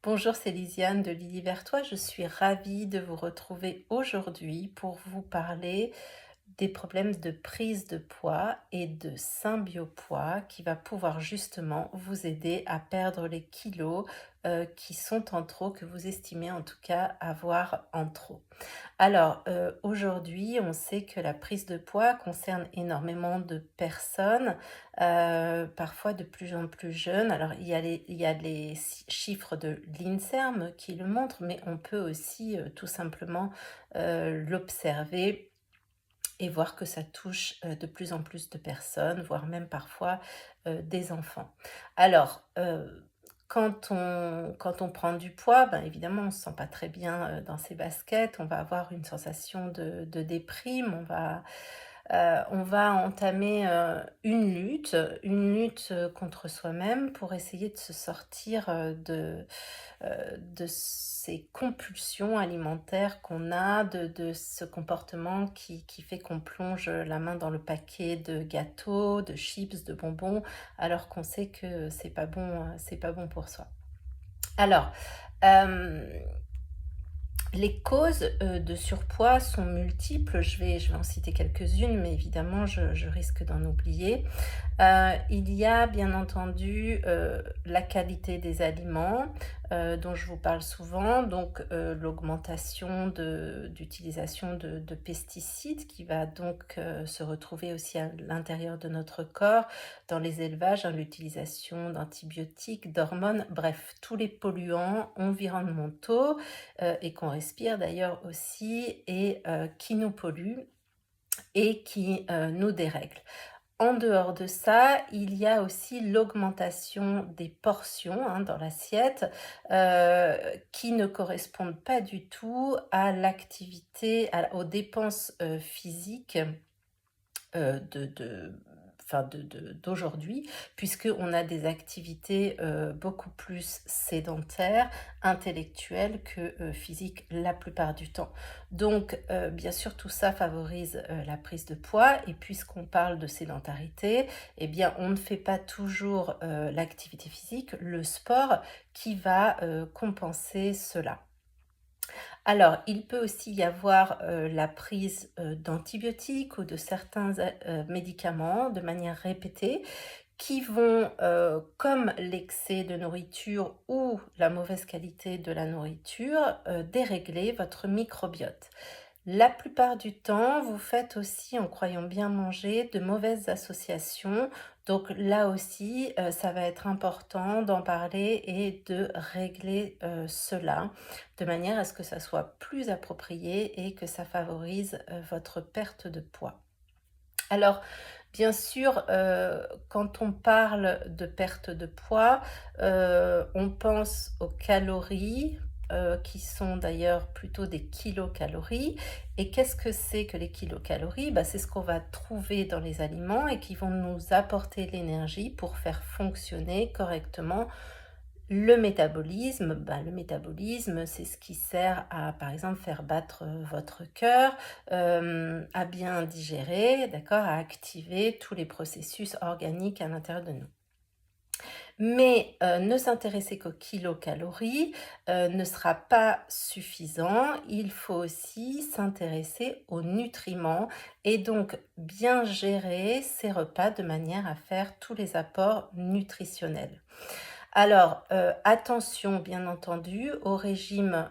Bonjour, c'est Lisiane de Lily vers toi. Je suis ravie de vous retrouver aujourd'hui pour vous parler des problèmes de prise de poids et de symbiopoids qui va pouvoir justement vous aider à perdre les kilos qui sont en trop, que vous estimez en tout cas avoir en trop. Alors, aujourd'hui, on sait que la prise de poids concerne énormément de personnes, parfois de plus en plus jeunes. Alors, il y a les chiffres de l'INSERM qui le montrent, mais on peut aussi, tout simplement, l'observer et voir que ça touche, de plus en plus de personnes, voire même parfois, des enfants. Alors, quand on prend du poids, ben, évidemment, on ne se sent pas très bien, dans ses baskets. On va avoir une sensation de déprime. On va entamer, une lutte, contre soi-même pour essayer de se sortir, de ces compulsions alimentaires qu'on a, de ce comportement qui fait qu'on plonge la main dans le paquet de gâteaux, de chips, de bonbons, alors qu'on sait que c'est pas bon pour soi. Alors, hem les causes, de surpoids sont multiples. Je vais en citer quelques-unes, mais évidemment je risque d'en oublier. Il y a bien entendu, la qualité des aliments, dont je vous parle souvent, donc l'augmentation d'utilisation de pesticides qui va donc, se retrouver aussi à l'intérieur de notre corps, dans les élevages, hein, l'utilisation d'antibiotiques, d'hormones, bref, tous les polluants environnementaux, et qu'on respire d'ailleurs aussi et qui nous polluent et qui, nous dérèglent. En dehors de ça, il y a aussi l'augmentation des portions, hein, dans l'assiette, qui ne correspondent pas du tout à l'activité, aux dépenses, physiques, de enfin d'aujourd'hui, puisqu'on a des activités, beaucoup plus sédentaires, intellectuelles que, physiques la plupart du temps. Donc, bien sûr, tout ça favorise, la prise de poids et puisqu'on parle de sédentarité, eh bien, on ne fait pas toujours, l'activité physique, le sport qui va, compenser cela. Alors, il peut aussi y avoir, la prise, d'antibiotiques ou de certains médicaments de manière répétée qui vont, comme l'excès de nourriture ou la mauvaise qualité de la nourriture, dérégler votre microbiote. La plupart du temps, vous faites aussi, en croyant bien manger, de mauvaises associations. Donc là aussi, ça va être important d'en parler et de régler, cela, de manière à ce que ça soit plus approprié et que ça favorise, votre perte de poids. Alors, bien sûr, quand on parle de perte de poids, on pense aux calories, qui sont d'ailleurs plutôt des kilocalories. Et qu'est-ce que c'est que les kilocalories? Bah, c'est ce qu'on va trouver dans les aliments et qui vont nous apporter l'énergie pour faire fonctionner correctement le métabolisme, c'est ce qui sert à, par exemple, faire battre, votre cœur, à bien digérer, d'accord? À activer tous les processus organiques à l'intérieur de nous. Mais, ne s'intéresser qu'aux kilocalories, ne sera pas suffisant. Il faut aussi s'intéresser aux nutriments et donc bien gérer ses repas de manière à faire tous les apports nutritionnels. Alors, attention bien entendu au régime,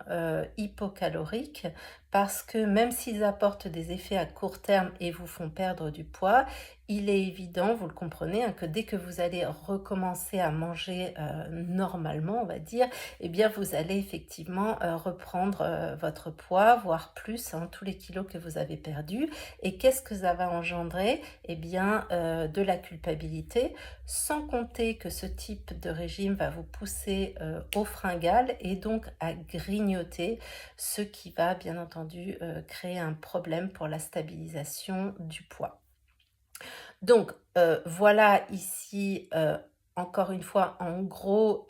hypocalorique parce que même s'ils apportent des effets à court terme et vous font perdre du poids, il est évident, vous le comprenez, hein, que dès que vous allez recommencer à manger, normalement, on va dire, eh bien vous allez effectivement, reprendre, votre poids, voire plus, hein, tous les kilos que vous avez perdus et qu'est-ce que ça va engendrer? Eh bien, de la culpabilité, sans compter que ce type de régime va vous pousser, aux fringales et donc à grignoter, ce qui va bien entendu, créer un problème pour la stabilisation du poids. Donc, voilà ici, encore une fois, en gros,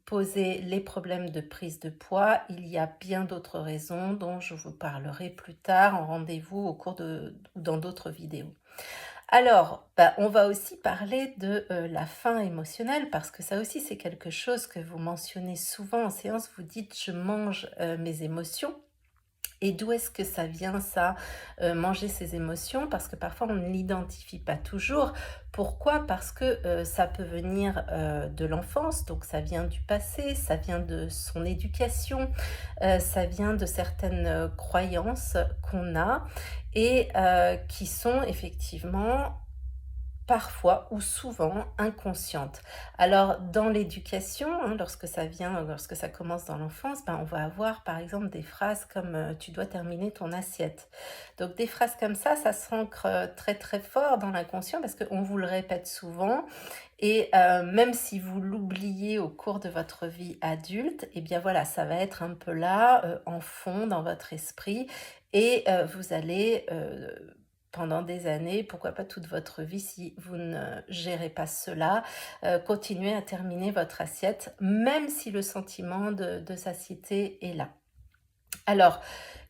poser les problèmes de prise de poids. Il y a bien d'autres raisons dont je vous parlerai plus tard en rendez-vous au cours de ou dans d'autres vidéos. Alors, bah, on va aussi parler de, la faim émotionnelle parce que ça aussi c'est quelque chose que vous mentionnez souvent en séance. Vous dites: «Je mange, mes émotions». Et d'où est-ce que ça vient ça, manger ses émotions? Parce que parfois on ne l'identifie pas toujours. Pourquoi? Parce que, ça peut venir, de l'enfance, donc ça vient du passé, ça vient de son éducation, ça vient de certaines, croyances qu'on a et qui sont effectivement parfois ou souvent inconscientes. Alors dans l'éducation, hein, lorsque ça commence dans l'enfance, ben, on va avoir par exemple des phrases comme, «Tu dois terminer ton assiette». Donc des phrases comme ça s'ancre, très, très fort dans l'inconscient parce qu'on vous le répète souvent et même si vous l'oubliez au cours de votre vie adulte et bien voilà, ça va être un peu là, en fond dans votre esprit et vous allez, pendant des années, pourquoi pas toute votre vie si vous ne gérez pas cela, continuer à terminer votre assiette, même si le sentiment de satiété est là. Alors,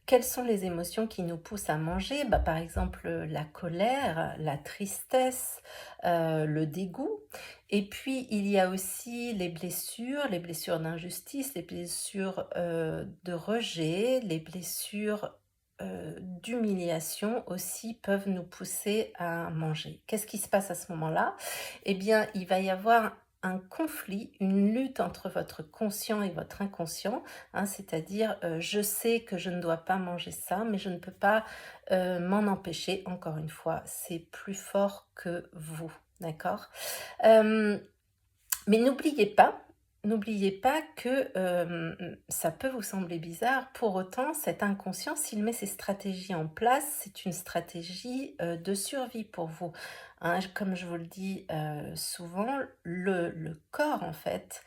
quelles sont les émotions qui nous poussent à manger? Bah, par exemple, la colère, la tristesse, le dégoût et puis il y a aussi les blessures d'injustice, les blessures, de rejet, les blessures, d'humiliation aussi peuvent nous pousser à manger. Qu'est-ce qui se passe à ce moment-là? Eh bien, il va y avoir un conflit, une lutte entre votre conscient et votre inconscient. Hein, c'est-à-dire, je sais que je ne dois pas manger ça, mais je ne peux pas, m'en empêcher. Encore une fois, c'est plus fort que vous, d'accord? Hem, mais n'oubliez pas que, ça peut vous sembler bizarre, pour autant cet inconscient, s'il met ses stratégies en place, c'est une stratégie, de survie pour vous. Hein, comme je vous le dis, souvent, le corps en fait,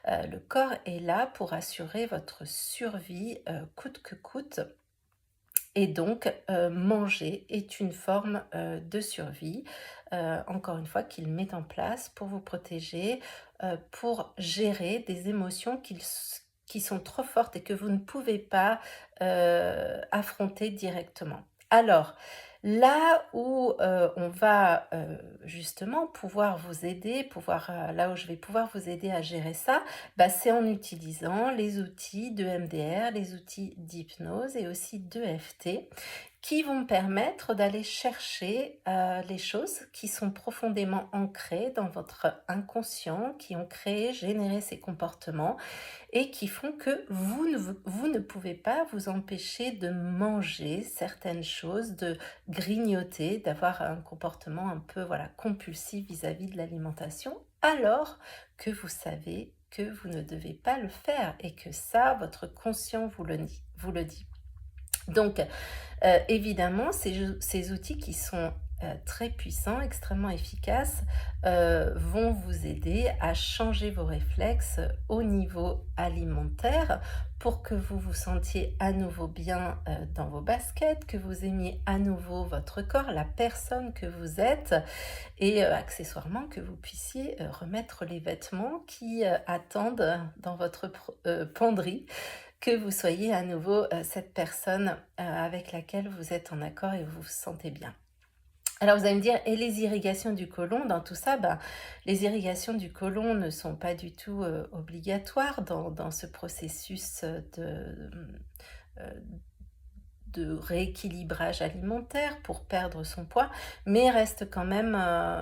le corps est là pour assurer votre survie, coûte que coûte et donc, manger est une forme, de survie, encore une fois qu'il met en place pour vous protéger, pour gérer des émotions qui sont trop fortes et que vous ne pouvez pas, affronter directement. Alors, là où, on va, justement pouvoir vous aider, là où je vais pouvoir vous aider à gérer ça, bah, c'est en utilisant les outils de MDR, les outils d'hypnose et aussi d'EFT qui vont me permettre d'aller chercher, les choses qui sont profondément ancrées dans votre inconscient, qui ont généré ces comportements et qui font que vous ne pouvez pas vous empêcher de manger certaines choses, de grignoter, d'avoir un comportement un peu, voilà, compulsif vis-à-vis de l'alimentation, alors que vous savez que vous ne devez pas le faire et que ça, votre conscient vous le dit. Donc, évidemment, ces outils qui sont, très puissants, extrêmement efficaces, vont vous aider à changer vos réflexes au niveau alimentaire pour que vous vous sentiez à nouveau bien, dans vos baskets, que vous aimiez à nouveau votre corps, la personne que vous êtes et accessoirement que vous puissiez, remettre les vêtements qui, attendent dans votre penderie que vous soyez à nouveau, cette personne, avec laquelle vous êtes en accord et vous vous sentez bien. Alors vous allez me dire: «Et les irrigations du côlon dans tout ça?» Ben, les irrigations du côlon ne sont pas du tout, obligatoires dans ce processus, de rééquilibrage alimentaire pour perdre son poids, mais reste quand même,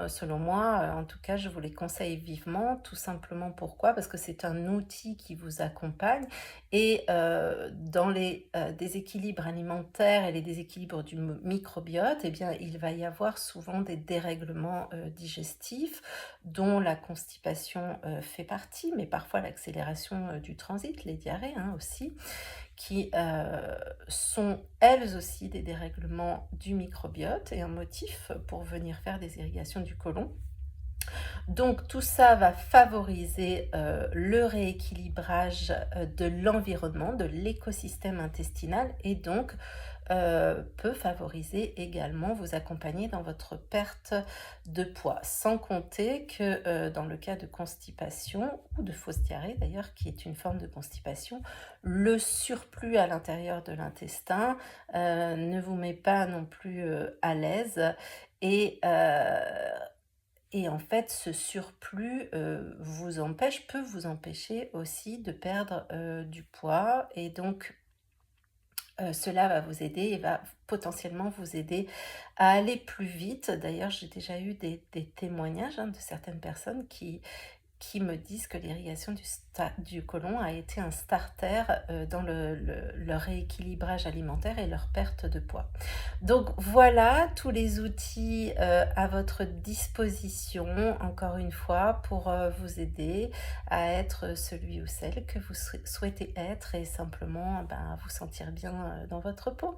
selon moi, en tout cas, je vous les conseille vivement. Tout simplement pourquoi? Parce que c'est un outil qui vous accompagne et dans les, déséquilibres alimentaires et les déséquilibres du microbiote eh bien, il va y avoir souvent des dérèglements, digestifs dont la constipation, fait partie, mais parfois l'accélération, du transit, les diarrhées, hein, aussi qui, sont elles aussi des dérèglements du microbiote et un motif pour venir faire des irrigations du côlon. Donc tout ça va favoriser, le rééquilibrage, de l'environnement, de l'écosystème intestinal et donc, peut favoriser également, vous accompagner dans votre perte de poids. Sans compter que, dans le cas de constipation ou de fausse diarrhée d'ailleurs, qui est une forme de constipation, le surplus à l'intérieur de l'intestin, ne vous met pas non plus, à l'aise et en fait, ce surplus, peut vous empêcher aussi de perdre, du poids et donc cela va vous aider et va potentiellement vous aider à aller plus vite. D'ailleurs, j'ai déjà eu des témoignages, hein, de certaines personnes qui me disent que l'irrigation du côlon a été un starter, dans leur rééquilibrage alimentaire et leur perte de poids. Donc voilà tous les outils, à votre disposition, encore une fois, pour, vous aider à être celui ou celle que vous souhaitez être et simplement, ben, vous sentir bien, dans votre peau.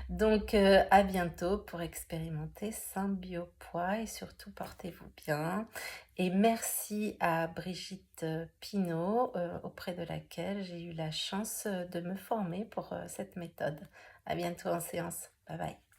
Donc, à bientôt pour expérimenter Symbiopoids et surtout portez-vous bien. Et merci à Brigitte, Pinault, auprès de laquelle j'ai eu la chance, de me former pour, cette méthode. À bientôt en séance. Bye bye.